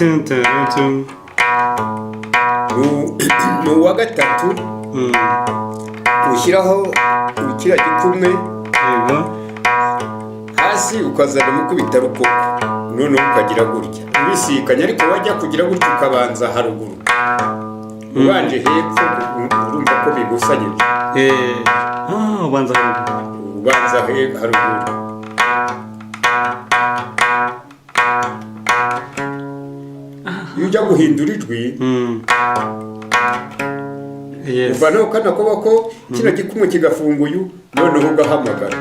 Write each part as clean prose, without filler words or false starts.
tuntuntu ni uwa gatatu ushyiraho kiriya gikumwe yego hasi ukazana mukubita rukoko noneho ukagira gutya ubisikanya ariko wajya kugira gutya ukabanza haruguru ubanje hepfo urumva ko bigusanyije ubanza haruguru ubanza haruguru iyo ujya guhindura ijwi uvanaho kano kaboko kino gikumwe kigafunguye noneho ugahamagara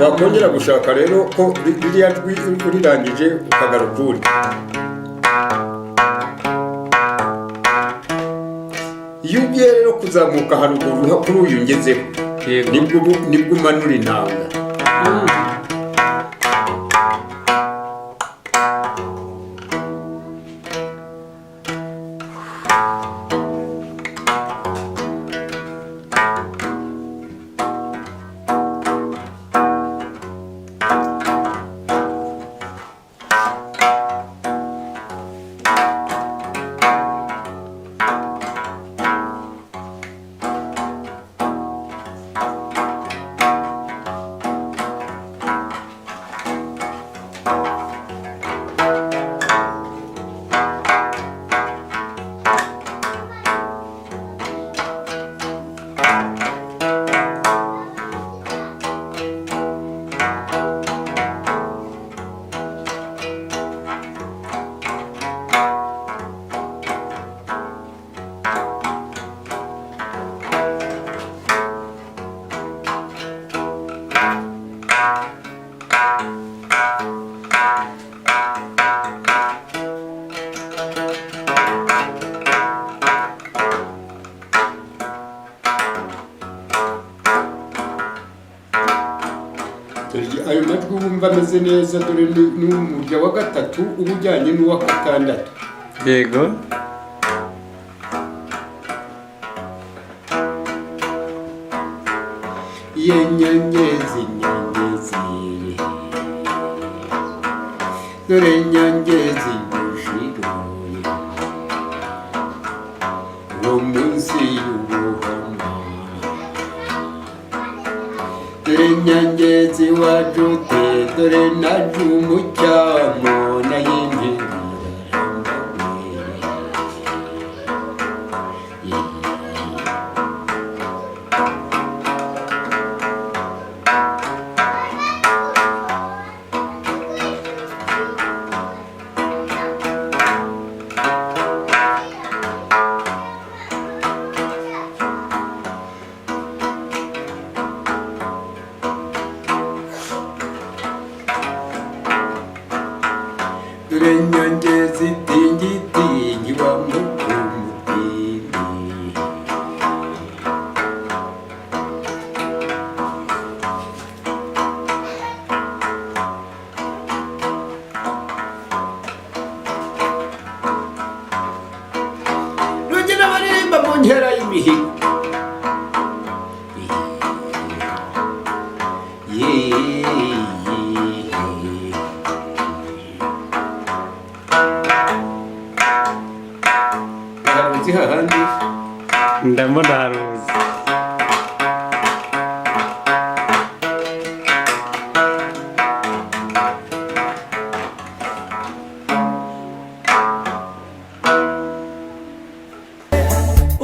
wakongera gushaka rero ko ririya jwi urirangije ukagaruka uri iyo ugiye rero kuzamuka haruguru kuri uyu ngezeho nibwo umanura intanga ayo majwi wumva ameze neza dore ni umurya wa gatatu uba ujyanye n'uwa gatandatu yego nyangezi dore nyangezi gushigoye uwo munsi y'ubuhama dore nyangezi wajute dore naje umucyamo nayimpingira dore nyangezi tingi wa mukumutini rugina baririmba mu nkera y'imihigo hahandi ndabona haruzi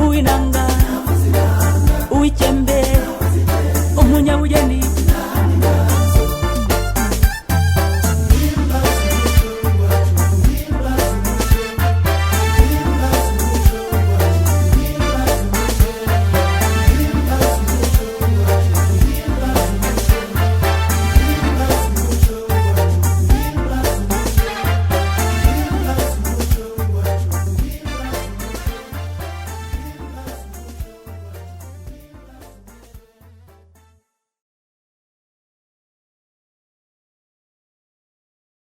uwinanga